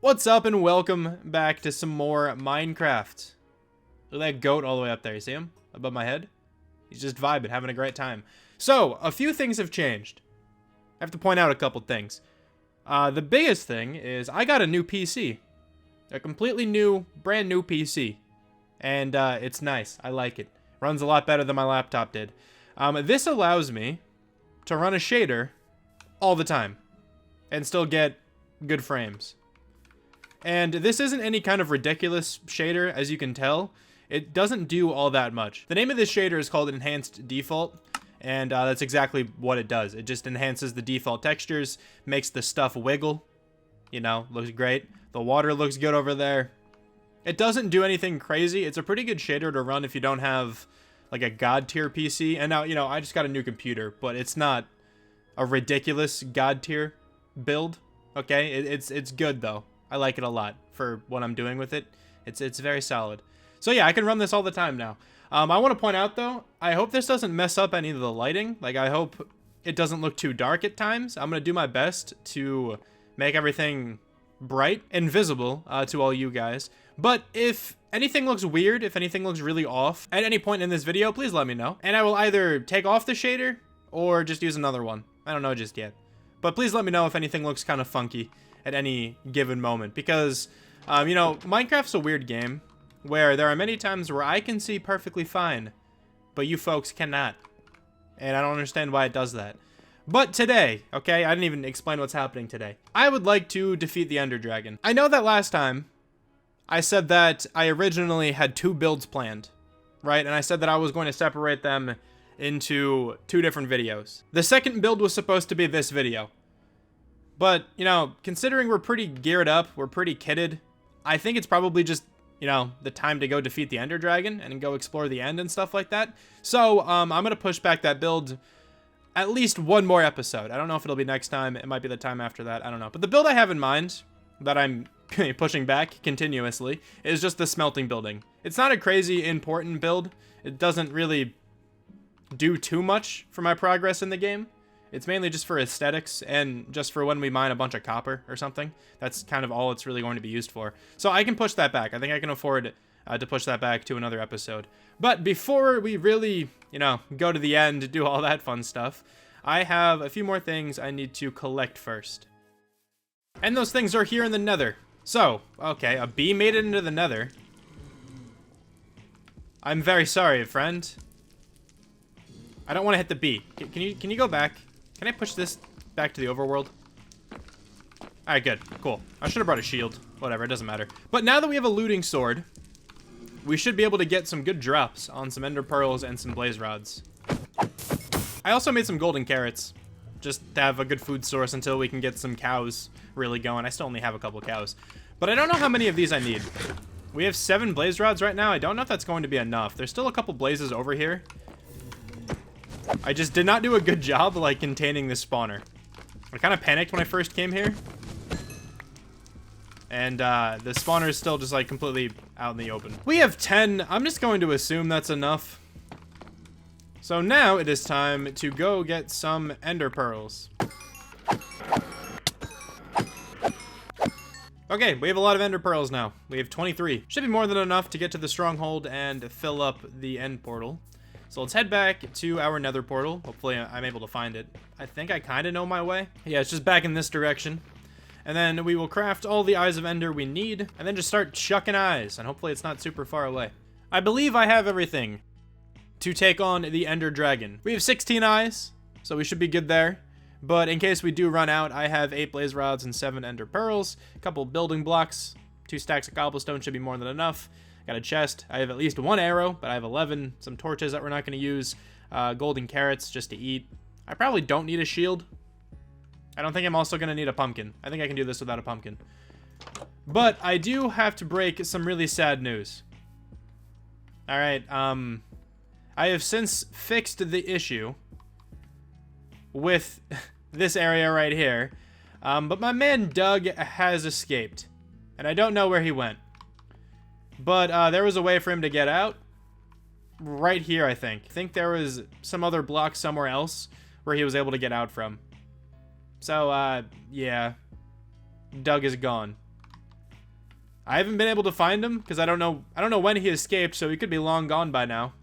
What's up and welcome back to some more Minecraft. Look at that goat all the way up there. You see him above my head? He's just vibing, having a great time. So, a few things have changed. I have to point out a couple things. The biggest thing is I got a new PC. A completely new, brand new PC. And it's nice. I like it. Runs a lot better than my laptop did. This allows me to run a shader all the time and still get good frames. And this isn't any kind of ridiculous shader, as you can tell. It doesn't do all that much. The name of this shader is called Enhanced Default, and that's exactly what it does. It just enhances the default textures, makes the stuff wiggle. You know, looks great. The water looks good over there. It doesn't do anything crazy. It's a pretty good shader to run if you don't have, like, a god tier PC. And now, you know, I just got a new computer, but it's not a ridiculous god tier build, okay? It's good, though. I like it a lot for what I'm doing with it. It's very solid. So yeah, I can run this all the time now. I want to point out though, I hope this doesn't mess up any of the lighting. Like, I hope it doesn't look too dark at times. I'm going to do my best to make everything bright and visible to all you guys. But if anything looks weird, if anything looks really off at any point in this video, please let me know. And I will either take off the shader or just use another one. I don't know just yet. But please let me know if anything looks kind of funky at any given moment, because you know, Minecraft's a weird game where there are many times where I can see perfectly fine, but you folks cannot, and I don't understand why it does that. But today, okay, I didn't even explain what's happening today. I would like to defeat the Ender Dragon. I know that last time I said that I originally had 2 builds planned, right? And I said that I was going to separate them into 2 different videos. The second build was supposed to be this video. But, you know, considering we're pretty geared up, we're pretty kitted, I think it's probably just, you know, the time to go defeat the Ender Dragon and go explore the end and stuff like that. So, I'm going to push back that build at least one more episode. I don't know if it'll be next time. It might be the time after that. I don't know. But the build I have in mind that I'm pushing back continuously is just the smelting building. It's not a crazy important build. It doesn't really do too much for my progress in the game. It's mainly just for aesthetics and just for when we mine a bunch of copper or something. That's kind of all it's really going to be used for. So I can push that back. I think I can afford to push that back to another episode. But before we really, you know, go to the end, do all that fun stuff, I have a few more things I need to collect first. And those things are here in the nether. So, okay, a bee made it into the nether. I'm very sorry, friend. I don't want to hit the bee. Can you go back? Can I push this back to the overworld? Alright, good. Cool. I should have brought a shield. Whatever, it doesn't matter. But now that we have a looting sword, we should be able to get some good drops on some ender pearls and some blaze rods. I also made some golden carrots, just to have a good food source until we can get some cows really going. I still only have a couple cows. But I don't know how many of these I need. We have 7 blaze rods right now. I don't know if that's going to be enough. There's still a couple blazes over here. I just did not do a good job, like, containing this spawner. I kind of panicked when I first came here. And, the spawner is still just, like, completely out in the open. We have 10. I'm just going to assume that's enough. So now it is time to go get some ender pearls. Okay, we have a lot of ender pearls now. We have 23. Should be more than enough to get to the stronghold and fill up the end portal. So let's head back to our nether portal. Hopefully I'm able to find it. I think I kind of know my way. Yeah, it's just back in this direction. And then we will craft all the eyes of ender we need, and then just start chucking eyes, and hopefully it's not super far away. I believe I have everything to take on the Ender Dragon. We have 16 eyes, so we should be good there. But in case we do run out, I have 8 blaze rods and 7 ender pearls, a couple building blocks, 2 stacks of cobblestone should be more than enough. Got a chest. I have at least 1 arrow, but I have 11. Some torches that we're not going to use. Golden carrots just to eat. I probably don't need a shield. I don't think I'm also going to need a pumpkin. I think I can do this without a pumpkin. But I do have to break some really sad news. Alright, I have since fixed the issue with this area right here. But my man Doug has escaped. And I don't know where he went. But there was a way for him to get out. Right here, I think. I think there was some other block somewhere else where he was able to get out from. So, yeah. Doug is gone. I haven't been able to find him because I don't know when he escaped, so he could be long gone by now.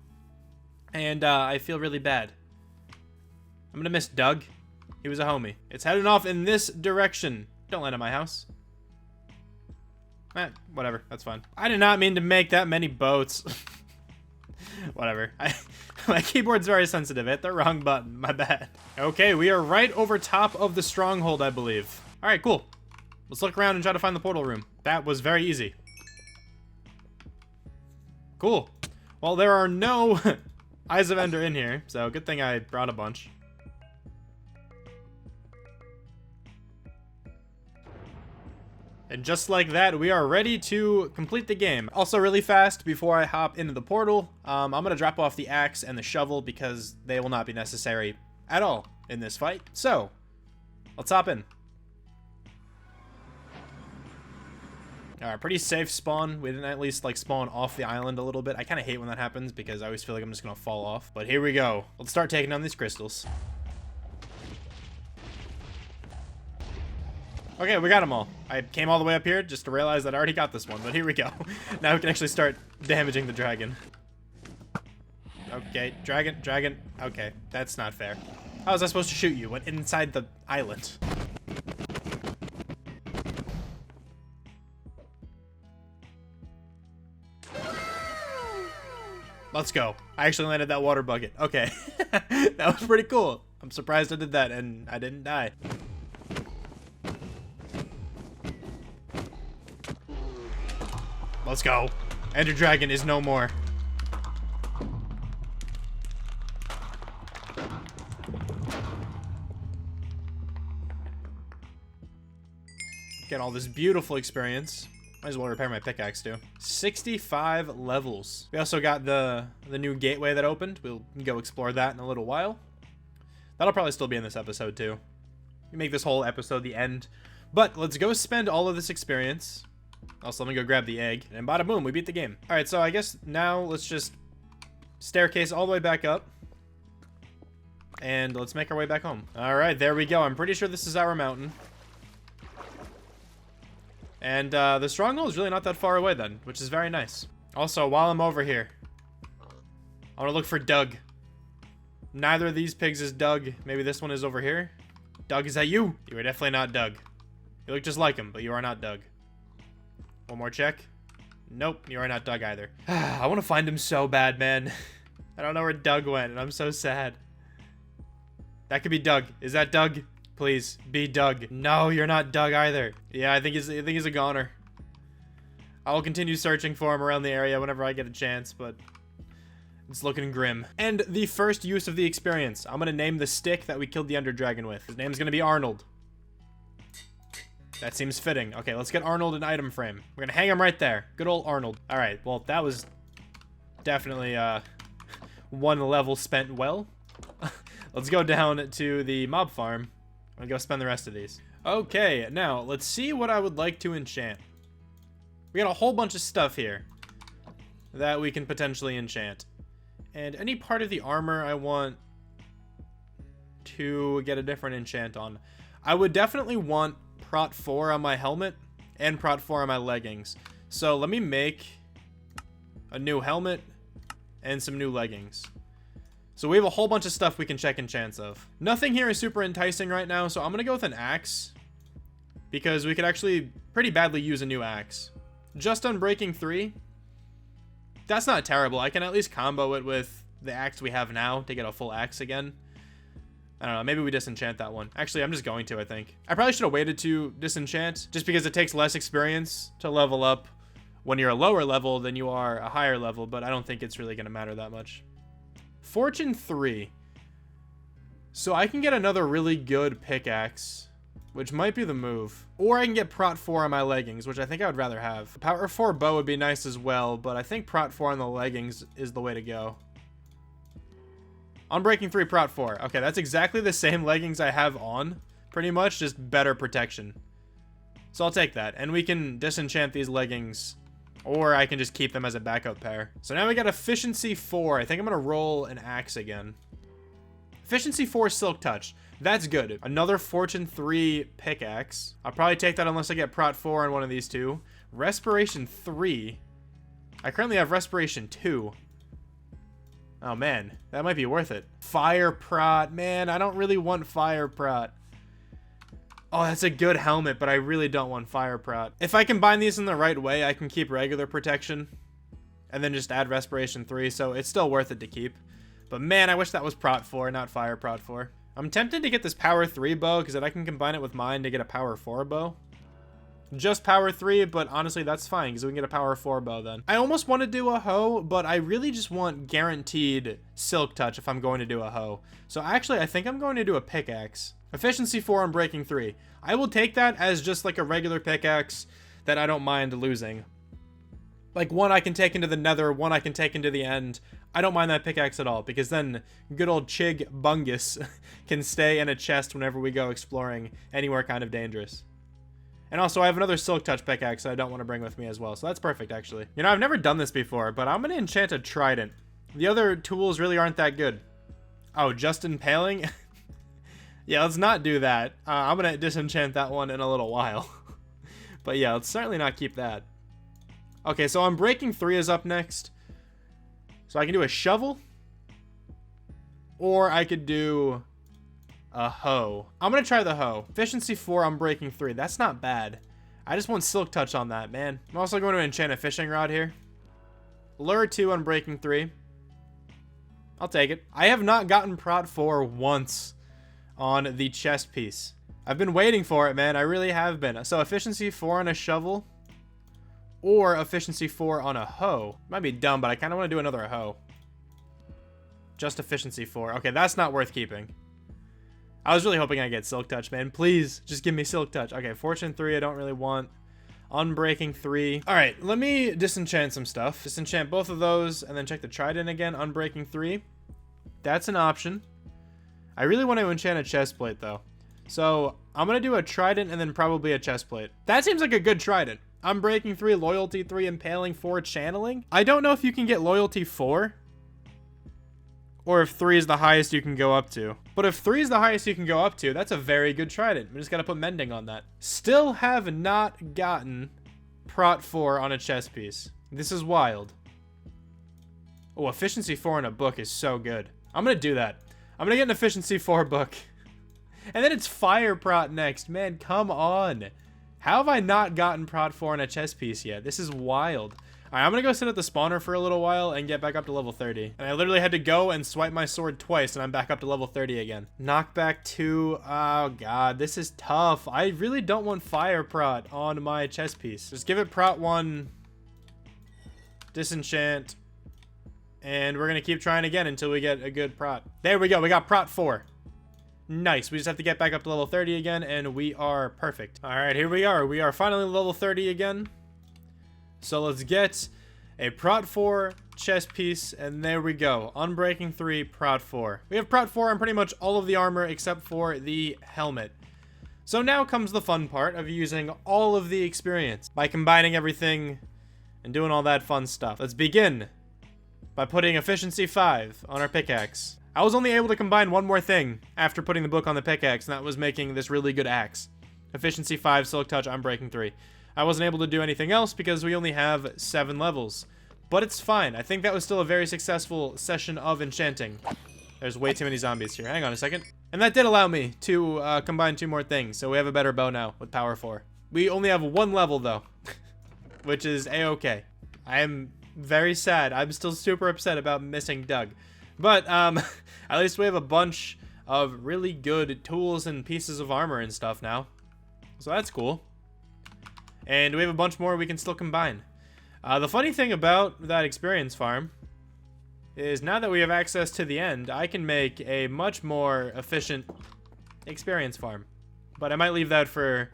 And I feel really bad. I'm gonna miss Doug. He was a homie. It's heading off in this direction. Don't land at my house. Whatever. That's fine. I did not mean to make that many boats. Whatever. My keyboard's very sensitive. I hit the wrong button. My bad. Okay, we are right over top of the stronghold, I believe. All right, cool. Let's look around and try to find the portal room. That was very easy. Cool. Well, there are no Eyes of Ender in here, so good thing I brought a bunch. And just like that, we are ready to complete the game. Also, really fast, before I hop into the portal, I'm going to drop off the axe and the shovel because they will not be necessary at all in this fight. So, let's hop in. Alright, pretty safe spawn. We didn't at least, like, spawn off the island a little bit. I kind of hate when that happens because I always feel like I'm just going to fall off. But here we go. Let's start taking down these crystals. Okay, we got them all. I came all the way up here just to realize that I already got this one, but here we go. Now we can actually start damaging the dragon. Okay, dragon. Okay, that's not fair. How was I supposed to shoot you? Went inside the island. Let's go. I actually landed that water bucket. Okay. That was pretty cool. I'm surprised I did that and I didn't die. Let's go. Ender Dragon is no more. Get all this beautiful experience. Might as well repair my pickaxe too. 65 levels. We also got the new gateway that opened. We'll go explore that in a little while. That'll probably still be in this episode too. We make this whole episode the end. But let's go spend all of this experience. Also, let me go grab the egg. And bada boom, we beat the game. Alright, so I guess now let's just staircase all the way back up. And let's make our way back home. Alright, there we go. I'm pretty sure this is our mountain. And the stronghold is really not that far away then, which is very nice. Also, while I'm over here, I want to look for Doug. Neither of these pigs is Doug. Maybe this one is over here. Doug, is that you? You are definitely not Doug. You look just like him, but you are not Doug. One more check. Nope, you are not Doug either. I want to find him so bad, man. I don't know where Doug went, and I'm so sad. That could be Doug. Is that Doug? Please, be Doug. No, you're not Doug either. Yeah, I think he's a goner. I will continue searching for him around the area whenever I get a chance, but it's looking grim. And the first use of the experience. I'm going to name the stick that we killed the Ender Dragon with. His name's going to be Arnold. That seems fitting. Okay, let's get Arnold an item frame. We're gonna hang him right there. Good old Arnold. All right, well, that was definitely one level spent well. Let's go down to the mob farm and go spend the rest of these. Okay, now let's see what I would like to enchant. We got a whole bunch of stuff here that we can potentially enchant. And any part of the armor I want to get a different enchant on. I would definitely want Prot 4 on my helmet and Prot 4 on my leggings. So let me make a new helmet and some new leggings. So we have a whole bunch of stuff we can check enchants of. Nothing here is super enticing right now, so I'm gonna go with an axe because we could actually pretty badly use a new axe. Just on breaking 3, that's not terrible. I can at least combo it with the axe we have now to get a full axe again. I don't know, maybe we disenchant that one. Actually, I'm just going to, I think. I probably should have waited to disenchant, just because it takes less experience to level up when you're a lower level than you are a higher level, but I don't think it's really going to matter that much. Fortune 3. So I can get another really good pickaxe, which might be the move. Or I can get Prot 4 on my leggings, which I think I would rather have. Power 4 bow would be nice as well, but I think Prot 4 on the leggings is the way to go. On breaking 3, Prot 4. Okay, that's exactly the same leggings I have on, pretty much, just better protection. So I'll take that, and we can disenchant these leggings, or I can just keep them as a backup pair. So now we got Efficiency 4. I think I'm going to roll an axe again. Efficiency 4 Silk Touch. That's good. Another Fortune 3 pickaxe. I'll probably take that unless I get Prot 4 on one of these two. Respiration 3. I currently have Respiration 2. Oh, man. That might be worth it. Fire Prot. Man, I don't really want Fire Prot. Oh, that's a good helmet, but I really don't want Fire Prot. If I combine these in the right way, I can keep regular protection. And then just add Respiration 3, so it's still worth it to keep. But man, I wish that was Prot 4, not Fire Prot 4. I'm tempted to get this Power 3 bow, because then I can combine it with mine to get a Power 4 bow. Just Power 3, but honestly, that's fine, because we can get a Power 4 bow then. I almost want to do a hoe, but I really just want guaranteed Silk Touch if I'm going to do a hoe. So actually, I think I'm going to do a pickaxe. Efficiency 4 and Breaking 3. I will take that as just like a regular pickaxe that I don't mind losing. Like, one I can take into the nether, one I can take into the end. I don't mind that pickaxe at all, because then good old Chig Bungus can stay in a chest whenever we go exploring anywhere kind of dangerous. And also, I have another Silk Touch pickaxe that I don't want to bring with me as well, so that's perfect, actually. You know, I've never done this before, but I'm going to enchant a Trident. The other tools really aren't that good. Oh, just Impaling? Yeah, let's not do that. I'm going to disenchant that one in a little while. But yeah, let's certainly not keep that. Okay, so Breaking 3 is up next. So I can do a shovel. Or I could do a hoe. I'm going to try the hoe. Efficiency 4, Breaking 3. That's not bad. I just want Silk Touch on that, man. I'm also going to enchant a fishing rod here. Lure 2 Breaking 3. I'll take it. I have not gotten Prot 4 once on the chest piece. I've been waiting for it, man. I really have been. So Efficiency 4 on a shovel. Or Efficiency 4 on a hoe. Might be dumb, but I kind of want to do another hoe. Just Efficiency 4. Okay, that's not worth keeping. I was really hoping I get Silk Touch, man. Please, just give me Silk Touch. Okay, Fortune 3 I don't really want. Unbreaking 3. Alright, let me disenchant some stuff. Disenchant both of those, and then check the Trident again. Unbreaking 3. That's an option. I really want to enchant a chestplate, though. So, I'm going to do a Trident and then probably a chestplate. That seems like a good Trident. Unbreaking 3, Loyalty 3, Impaling 4, Channeling. I don't know if you can get Loyalty 4. Or if 3 is the highest you can go up to. But if 3 is the highest you can go up to, that's a very good Trident. We just got to put Mending on that. Still have not gotten Prot 4 on a chest piece. This is wild. Oh, Efficiency 4 in a book is so good. I'm going to do that. I'm going to get an Efficiency 4 book. And then it's Fire Prot next. Man, come on. How have I not gotten Prot 4 on a chest piece yet? This is wild. Alright, I'm going to go sit at the spawner for a little while and get back up to level 30. And I literally had to go and swipe my sword twice and I'm back up to level 30 again. Knockback 2. Oh god, this is tough. I really don't want Fire Prot on my chest piece. Just give it Prot 1. Disenchant. And we're going to keep trying again until we get a good Prot. There we go. We got Prot 4. Nice. We just have to get back up to level 30 again and we are perfect. Alright, here we are. We are finally level 30 again. So let's get a Prot 4 chest piece, and there we go. Unbreaking 3, Prot 4. We have Prot 4 on pretty much all of the armor except for the helmet. So now comes the fun part of using all of the experience by combining everything and doing all that fun stuff. Let's begin by putting Efficiency 5 on our pickaxe. I was only able to combine one more thing after putting the book on the pickaxe, and that was making this really good axe. Efficiency 5, Silk Touch, Unbreaking 3. I wasn't able to do anything else because we only have 7 levels. But it's fine. I think that was still a very successful session of enchanting. There's way too many zombies here. Hang on a second. And that did allow me to combine 2 more things. So we have a better bow now with Power 4. We only have 1 level though. Which is a-okay. I am very sad. I'm still super upset about missing Doug. But at least we have a bunch of really good tools and pieces of armor and stuff now. So that's cool. And we have a bunch more we can still combine. The funny thing about that experience farm is now that we have access to the end, I can make a much more efficient experience farm. But I might leave that for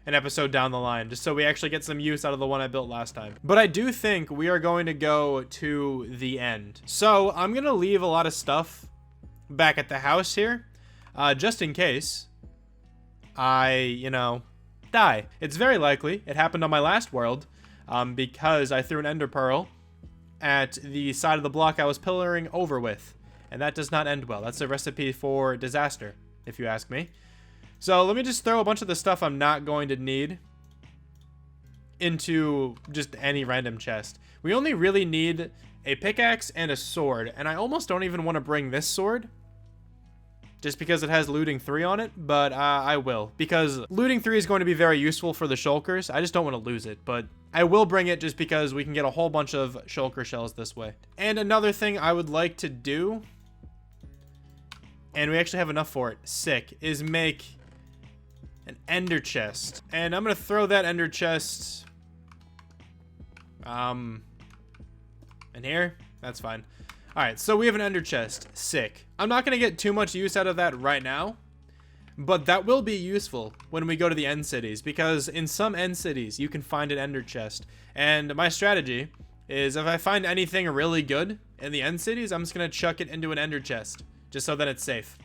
an episode down the line, just so we actually get some use out of the one I built last time. But I do think we are going to go to the end. So I'm going to leave a lot of stuff back at the house here, just in case I, die. It's very likely it happened on my last world because I threw an ender pearl at the side of the block I was pillaring over with, and that does not end well. That's a recipe for disaster, if you ask me. So let me just throw a bunch of the stuff I'm not going to need into just any random chest. We only really need a pickaxe and a sword, and I almost don't even want to bring this sword just because it has looting 3 on it, but I will, because looting 3 is going to be very useful for the shulkers. I just don't want to lose it, but I will bring it just because we can get a whole bunch of shulker shells this way. And another thing I would like to do, and we actually have enough for it, sick, is make an ender chest. And I'm gonna throw that ender chest in here. That's fine. All right, so we have an ender chest. Sick. I'm not gonna get too much use out of that right now, but that will be useful when we go to the end cities, because in some end cities you can find an ender chest. And my strategy is, if I find anything really good in the end cities, I'm just gonna chuck it into an ender chest, just so that it's safe,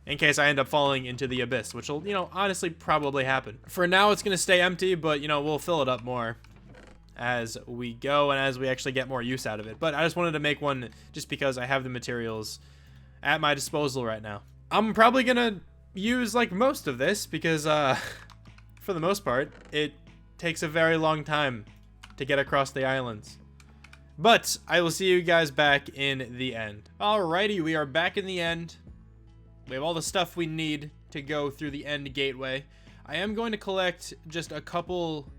in case I end up falling into the abyss, which will, you know, honestly probably happen. For now, it's gonna stay empty, but, you know, we'll fill it up more as we go and as we actually get more use out of it. But I just wanted to make one just because I have the materials at my disposal right now. I'm probably gonna use like most of this because for the most part it takes a very long time to get across the islands. But I will see you guys back in the end. Alrighty, we are back in the end. We have all the stuff we need to go through the end gateway. I am going to collect just a couple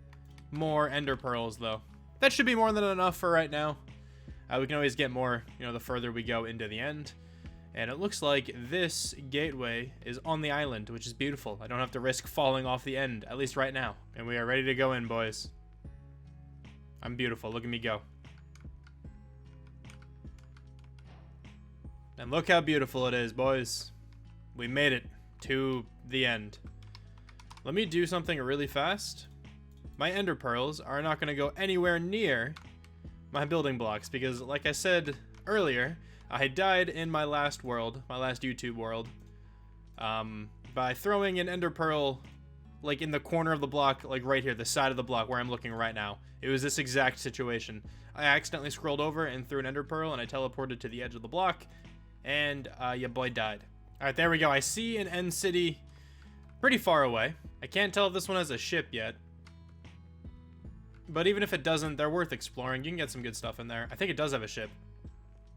more ender pearls though. That should be more than enough for right now. We can always get more, you know, the further we go into the end. And it looks like this gateway is on the island, which is beautiful. I don't have to risk falling off the end, at least right now. And we are ready to go in, boys. I'm beautiful. Look at me go. And look how beautiful it is, boys. We made it to the end. Let me do something really fast. My ender pearls are not going to go anywhere near my building blocks because, like I said earlier, I died in my last world, my last YouTube world, by throwing an ender pearl like in the corner of the block, like right here, the side of the block where I'm looking right now. It was this exact situation. I accidentally scrolled over and threw an ender pearl, and I teleported to the edge of the block, and your boy died. All right, there we go. I see an end city pretty far away. I can't tell if this one has a ship yet. But even if it doesn't, they're worth exploring. You can get some good stuff in there. I think it does have a ship.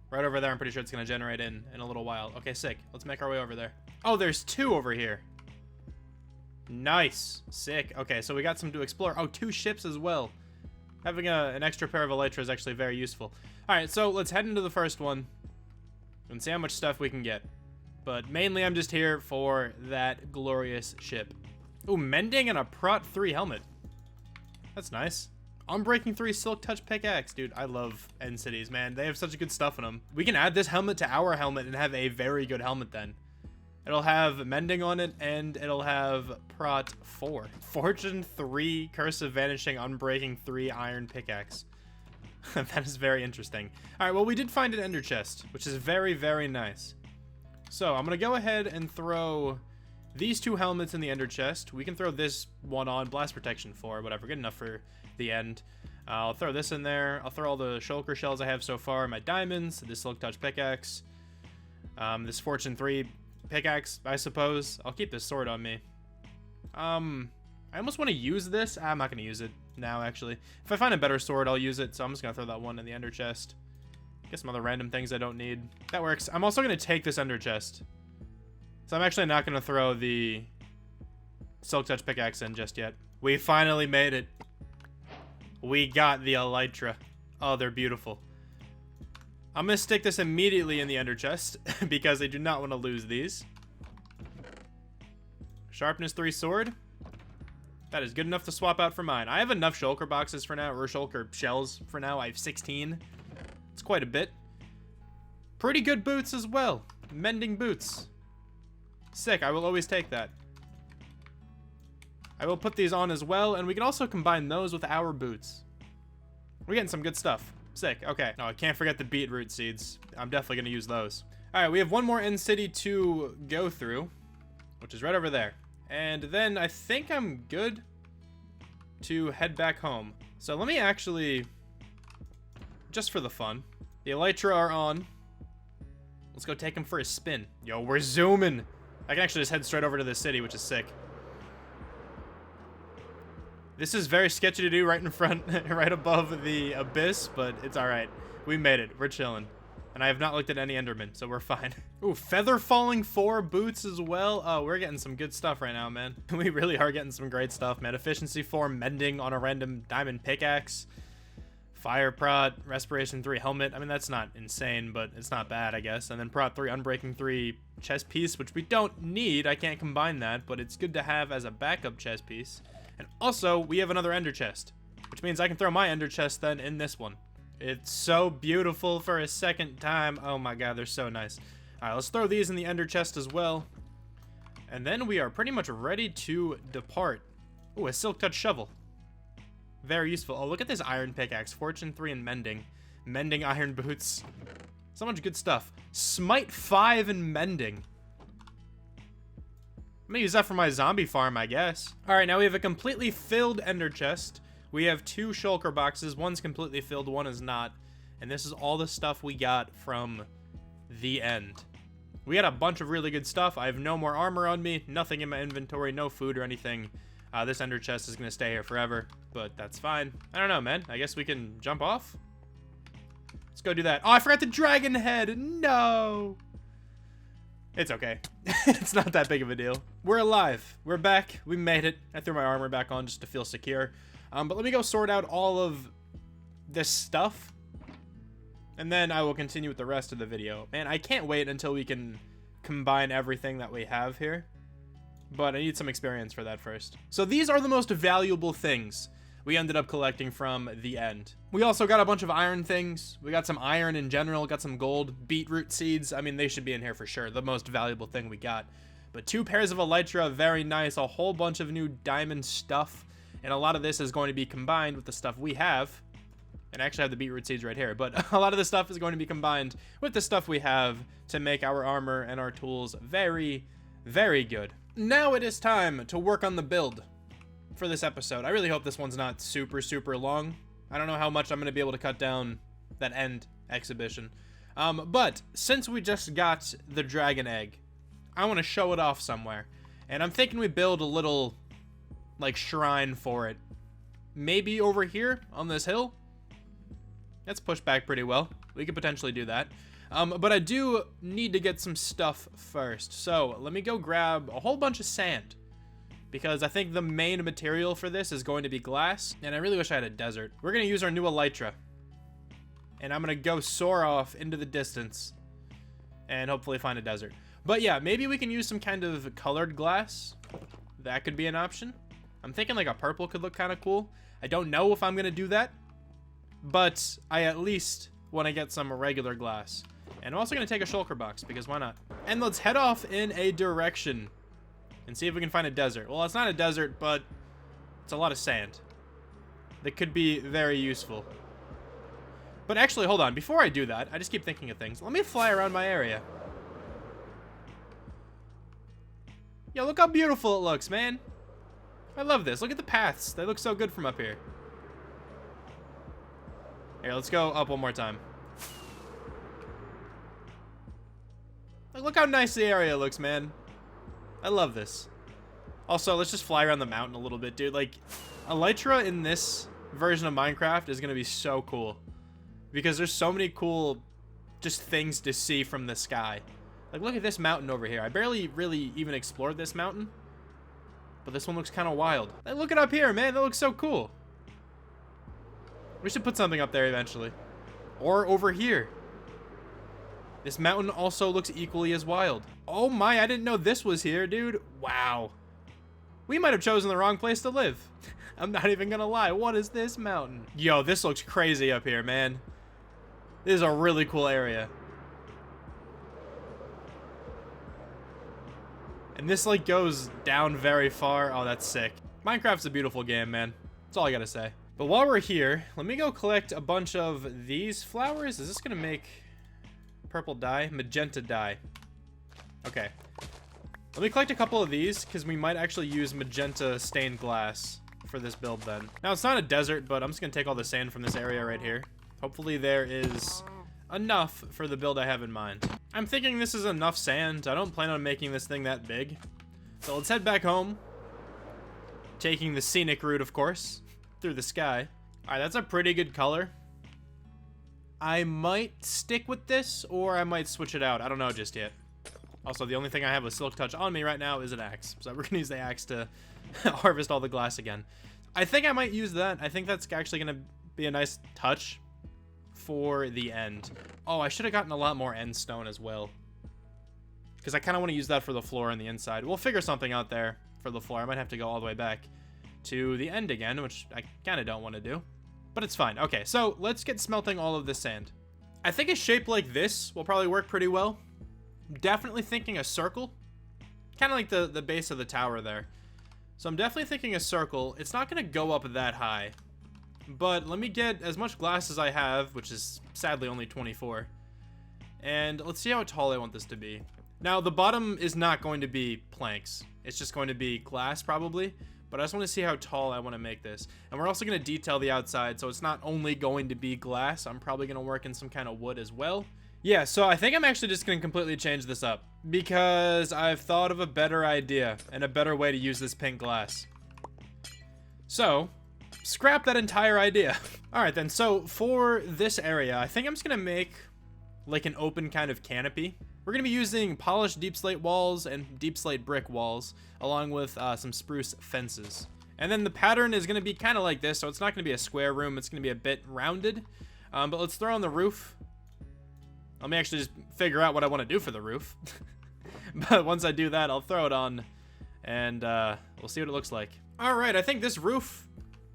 Right over there, I'm pretty sure it's going to generate in a little while. Okay, sick. Let's make our way over there. Oh, there's 2 over here. Nice. Sick. Okay, so we got some to explore. Oh, 2 ships as well. Having an extra pair of elytra is actually very useful. All right, so let's head into the first one and see how much stuff we can get. But mainly, I'm just here for that glorious ship. Ooh, mending and a Prot 3 helmet. That's nice. Unbreaking 3 Silk Touch Pickaxe. Dude, I love end cities, man. They have such good stuff in them. We can add this helmet to our helmet and have a very good helmet then. It'll have mending on it, and it'll have Prot 4. Fortune 3 Curse of Vanishing Unbreaking 3 Iron Pickaxe. That is very interesting. Alright, well, we did find an ender chest, which is very, very nice. So, I'm going to go ahead and throw these 2 helmets in the ender chest. We can throw this one on, blast protection 4, whatever, good enough for the end. I'll throw this in there. I'll throw all the shulker shells I have so far, my diamonds, this Silk Touch pickaxe, this Fortune 3 pickaxe, I suppose. I'll keep this sword on me. I almost want to use this. I'm not going to use it now, actually. If I find a better sword, I'll use it, so I'm just going to throw that one in the ender chest. Get some other random things I don't need. That works. I'm also going to take this ender chest. So I'm actually not going to throw the Silk Touch pickaxe in just yet. We finally made it. We got the elytra. Oh, they're beautiful. I'm going to stick this immediately in the ender chest because I do not want to lose these. Sharpness 3 sword. That is good enough to swap out for mine. I have enough shulker boxes for now, or shulker shells for now. I have 16. It's quite a bit. Pretty good boots as well. Mending boots. Sick. I will always take that. I will put these on as well, and we can also combine those with our boots. We're getting some good stuff. Sick. Okay. Oh, I can't forget the beetroot seeds. I'm definitely going to use those. All right, we have one more end city to go through, which is right over there. And then I think I'm good to head back home. So let me actually, just for the fun, the elytra are on. Let's go take them for a spin. Yo, we're zooming. I can actually just head straight over to the city, which is sick. This is very sketchy to do right in front, right above the abyss, but it's all right. We made it. We're chilling. And I have not looked at any Endermen, so we're fine. Ooh, Feather Falling 4 boots as well. Oh, we're getting some good stuff right now, man. We really are getting some great stuff, man. Efficiency 4, Mending on a random diamond pickaxe. Fire Prot, Respiration 3 helmet. I mean, that's not insane, but it's not bad, I guess. And then Prot 3, Unbreaking 3 chest piece, which we don't need. I can't combine that, but it's good to have as a backup chest piece. And also, we have another ender chest, which means I can throw my ender chest then in this one. It's so beautiful for a second time. Oh my god, they're so nice. All right, let's throw these in the ender chest as well. And then we are pretty much ready to depart. Ooh, a Silk Touch shovel. Very useful. Oh, look at this iron pickaxe. Fortune 3 and Mending. Mending iron boots. So much good stuff. Smite 5 and Mending. I'm gonna use that for my zombie farm, I guess. All right, now we have a completely filled ender chest. We have 2 shulker boxes. One's completely filled, one is not. And this is all the stuff we got from the end. We got a bunch of really good stuff. I have no more armor on me, nothing in my inventory, no food or anything. This ender chest is gonna stay here forever, but that's fine. I don't know, man. I guess we can jump off? Let's go do that. Oh, I forgot the dragon head. No. It's okay. It's not that big of a deal. We're alive. We're back. We made it. I threw my armor back on just to feel secure. But let me go sort out all of this stuff, and then I will continue with the rest of the video. Man, I can't wait until we can combine everything that we have here, but I need some experience for that first. So these are the most valuable things we ended up collecting from the end. We also got a bunch of iron things. We got some iron in general, got some gold, beetroot seeds. I mean, they should be in here for sure. The most valuable thing we got. But 2 pairs of elytra, very nice. A whole bunch of new diamond stuff. And a lot of this is going to be combined with the stuff we have. And I actually have the beetroot seeds right here. But a lot of the stuff is going to be combined with the stuff we have to make our armor and our tools very, very good. Now it is time to work on the build for this episode. I really hope this one's not super, super long. I don't know how much I'm going to be able to cut down that end exhibition. But since we just got the dragon egg, I want to show it off somewhere. And I'm thinking we build a little like shrine for it. Maybe over here on this hill. That's pushed back pretty well. We could potentially do that. But I do need to get some stuff first. So let me go grab a whole bunch of sand, because I think the main material for this is going to be glass. And I really wish I had a desert. We're going to use our new elytra. And I'm going to go soar off into the distance and hopefully find a desert. But yeah, maybe we can use some kind of colored glass. That could be an option. I'm thinking like a purple could look kind of cool. I don't know if I'm going to do that, but I at least want to get some regular glass. And I'm also going to take a shulker box, because why not? And let's head off in a direction and see if we can find a desert. Well, it's not a desert, but it's a lot of sand. That could be very useful. But actually, hold on. Before I do that, I just keep thinking of things. Let me fly around my area. Yo, look how beautiful it looks, man. I love this. Look at the paths. They look so good from up here. Here, let's go up one more time. Like, look how nice the area looks, man. I love this. Also, let's just fly around the mountain a little bit, dude. Like, elytra in this version of Minecraft is going to be so cool, because there's so many cool just things to see from the sky. Like, look at this mountain over here. I barely really even explored this mountain, but this one looks kind of wild. Hey, look it up here, man. That looks so cool. We should put something up there eventually. Or over here. This mountain also looks equally as wild. Oh my, I didn't know this was here, dude. Wow. We might have chosen the wrong place to live. I'm not even gonna lie. What is this mountain? Yo, this looks crazy up here, man. This is a really cool area. And this, like, goes down very far. Oh, that's sick. Minecraft's a beautiful game, man. That's all I gotta say. But while we're here, let me go collect a bunch of these flowers. Is this gonna make purple dye? Magenta dye. Okay. Let me collect a couple of these, because we might actually use magenta stained glass for this build then. Now, it's not a desert, but I'm just gonna take all the sand from this area right here. Hopefully there is enough for the build I have in mind. I'm thinking this is enough sand. I don't plan on making this thing that big. So let's head back home taking the scenic route, of course, through the sky. All right, that's a pretty good color. I might stick with this, or I might switch it out. I don't know just yet. Also, the only thing I have with Silk Touch on me right now is an axe. So we're gonna use the axe to harvest all the glass again. I think I might use that. I think that's actually gonna be a nice touch for the end. Oh, I should have gotten a lot more end stone as well, because I kind of want to use that for the floor on the inside. We'll figure something out there for the floor. I might have to go all the way back to the end again, which I kind of don't want to do. But it's fine. Okay, so let's get smelting all of this sand. I think a shape like this will probably work pretty well. Definitely thinking a circle. Kind of like the base of the tower there. So I'm definitely thinking a circle. It's not going to go up that high. But let me get as much glass as I have, which is sadly only 24. And let's see how tall I want this to be. Now, the bottom is not going to be planks. It's just going to be glass, probably. But I just want to see how tall I want to make this. And we're also going to detail the outside, so it's not only going to be glass. I'm probably going to work in some kind of wood as well. Yeah, so I think I'm actually just going to completely change this up, because I've thought of a better idea and a better way to use this pink glass. So, scrap that entire idea. All right, then. So, for this area, I think I'm just going to make like an open kind of canopy. We're going to be using polished deep slate walls and deep slate brick walls, along with some spruce fences. And then the pattern is going to be kind of like this, so it's not going to be a square room. It's going to be a bit rounded. But let's throw on the roof. Let me actually just figure out what I want to do for the roof. But once I do that, I'll throw it on, and we'll see what it looks like. All right, I think this roof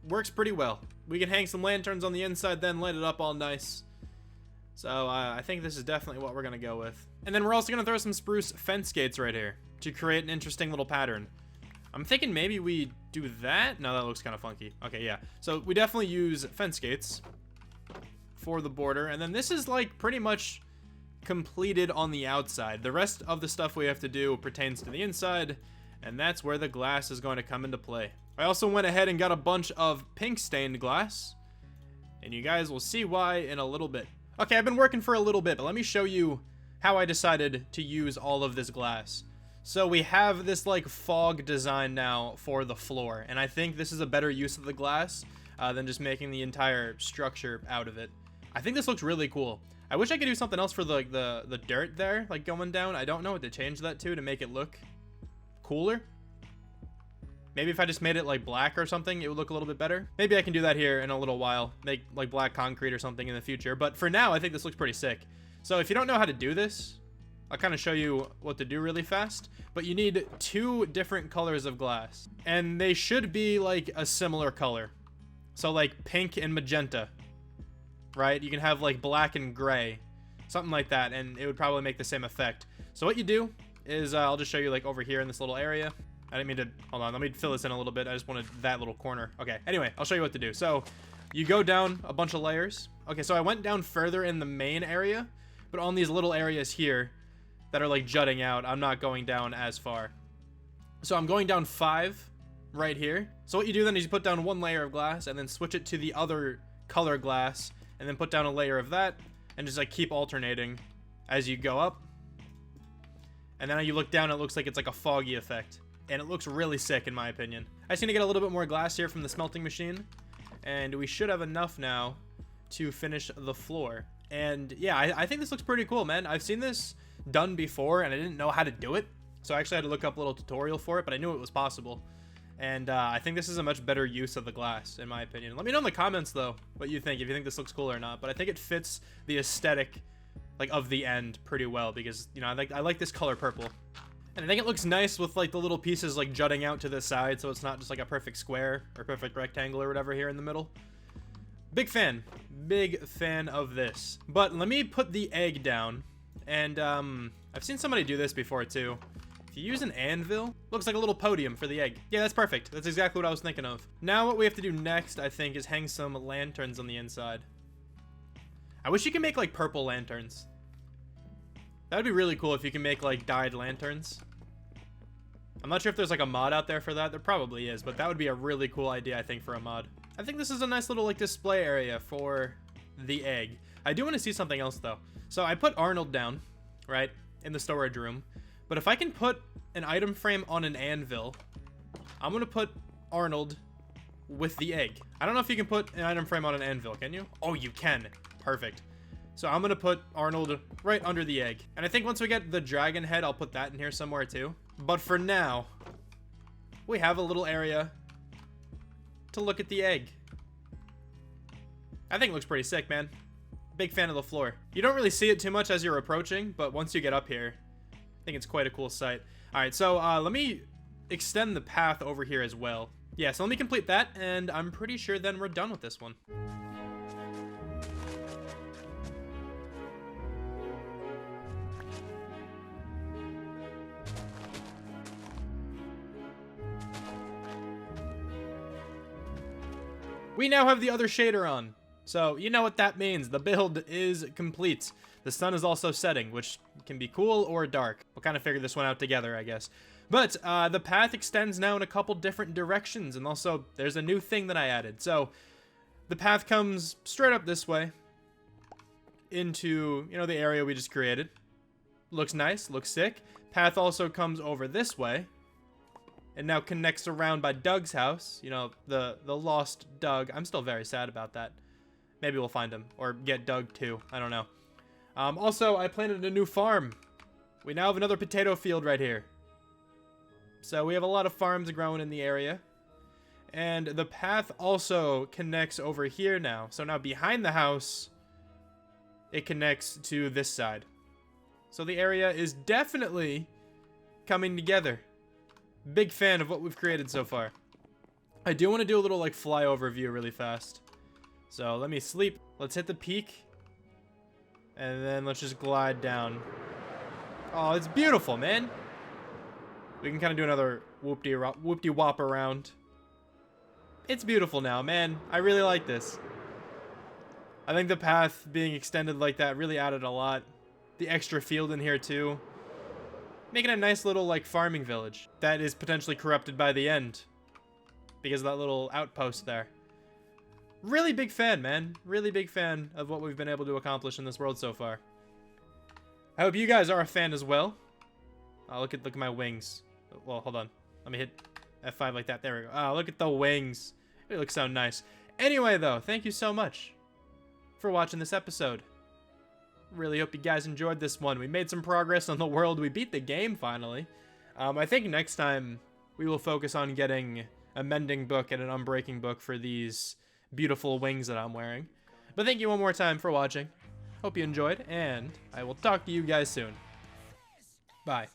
works pretty well. We can hang some lanterns on the inside, then light it up all nice. So I think this is definitely what we're going to go with. And then we're also going to throw some spruce fence gates right here to create an interesting little pattern. I'm thinking maybe we do that. No, that looks kind of funky. Okay, yeah. So we definitely use fence gates for the border. And then this is like pretty much completed on the outside. The rest of the stuff we have to do pertains to the inside. And that's where the glass is going to come into play. I also went ahead and got a bunch of pink stained glass. And you guys will see why in a little bit. Okay, I've been working for a little bit, but let me show you how I decided to use all of this glass. So we have this like fog design now for the floor, and I think this is a better use of the glass than just making the entire structure out of it. I think this looks really cool. I wish I could do something else for the dirt there, like going down. I don't know what to change that to make it look cooler. Maybe if I just made it like black or something, it would look a little bit better. Maybe I can do that here in a little while. Make like black concrete or something in the future. But for now, I think this looks pretty sick. So if you don't know how to do this, I'll kind of show you what to do really fast. But you need 2 different colors of glass. And they should be like a similar color. So like pink and magenta, right? You can have like black and gray, something like that. And it would probably make the same effect. So what you do is I'll just show you like over here in this little area. I didn't mean to, hold on, let me fill this in a little bit. I just wanted that little corner. Okay, anyway, I'll show you what to do. So, you go down a bunch of layers. Okay, so I went down further in the main area, but on these little areas here that are like jutting out, I'm not going down as far. So I'm going down 5 right here. So what you do then is you put down 1 layer of glass and then switch it to the other color glass and then put down a layer of that and just like keep alternating as you go up. And then when you look down, it looks like it's like a foggy effect. And it looks really sick in my opinion. I just need to get a little bit more glass here from the smelting machine. And we should have enough now to finish the floor. And yeah, I think this looks pretty cool, man. I've seen this done before and I didn't know how to do it. So I actually had to look up a little tutorial for it, but I knew it was possible. And I think this is a much better use of the glass, in my opinion. Let me know in the comments, though, what you think, if you think this looks cool or not. But I think it fits the aesthetic like of the end pretty well because, you know, I like this color purple. And I think it looks nice with like the little pieces like jutting out to the side, so it's not just like a perfect square or perfect rectangle or whatever here in the middle. Big fan of this. But let me put the egg down. And I've seen somebody do this before too. If you use an anvil, looks like a little podium for the egg. Yeah, that's perfect. That's exactly what I was thinking of. Now what we have to do next, I think, is hang some lanterns on the inside. I wish you could make like purple lanterns. That would be really cool if you can make like dyed lanterns. I'm not sure if there's like a mod out there for that. There probably is, but that would be a really cool idea, I think, for a mod. I think this is a nice little like display area for the egg. I do want to see something else though. So I put Arnold down, right, in the storage room. But if I can put an item frame on an anvil, I'm going to put Arnold with the egg. I don't know if you can put an item frame on an anvil, can you? Oh, you can. Perfect. So I'm gonna put Arnold right under the egg. And I think once we get the dragon head, I'll put that in here somewhere too. But for now, we have a little area to look at the egg. I think it looks pretty sick, man. Big fan of the floor. You don't really see it too much as you're approaching, but once you get up here, I think it's quite a cool sight. All right, so let me extend the path over here as well. Yeah, so let me complete that, and I'm pretty sure then we're done with this one. We now have the other shader on. So, you know what that means. The build is complete. The sun is also setting, which can be cool or dark. We'll kind of figure this one out together, I guess. But, the path extends now in a couple different directions, and also, there's a new thing that I added. So, the path comes straight up this way into, you know, the area we just created. Looks nice, looks sick. Path also comes over this way, and now connects around by Doug's house. You know, the lost Doug. I'm still very sad about that. Maybe we'll find him, or get Doug too. I don't know. Also, I planted a new farm. We now have another potato field right here. So we have a lot of farms growing in the area. And the path also connects over here now. So now behind the house, it connects to this side. So the area is definitely coming together. Big fan of what we've created so far. I do want to do a little like flyover view really fast. So let me sleep. Let's hit the peak. And then let's just glide down. Oh, it's beautiful, man. We can kind of do another whoop-de-wop around. It's beautiful now, man. I really like this. I think the path being extended like that really added a lot. The extra field in here too. Making a nice little like farming village that is potentially corrupted by the end because of that little outpost there. Really big fan, man. Really big fan of what we've been able to accomplish in this world so far. I hope you guys are a fan as well. Oh, look at my wings. Well, hold on. Let me hit F5 like that. There we go. Oh, look at the wings. It looks so nice. Anyway, though, thank you so much for watching this episode. Really hope you guys enjoyed this one. We made some progress on the world. We beat the game, finally. I think next time we will focus on getting a mending book and an unbreaking book for these beautiful wings that I'm wearing. But thank you one more time for watching. Hope you enjoyed, and I will talk to you guys soon. Bye.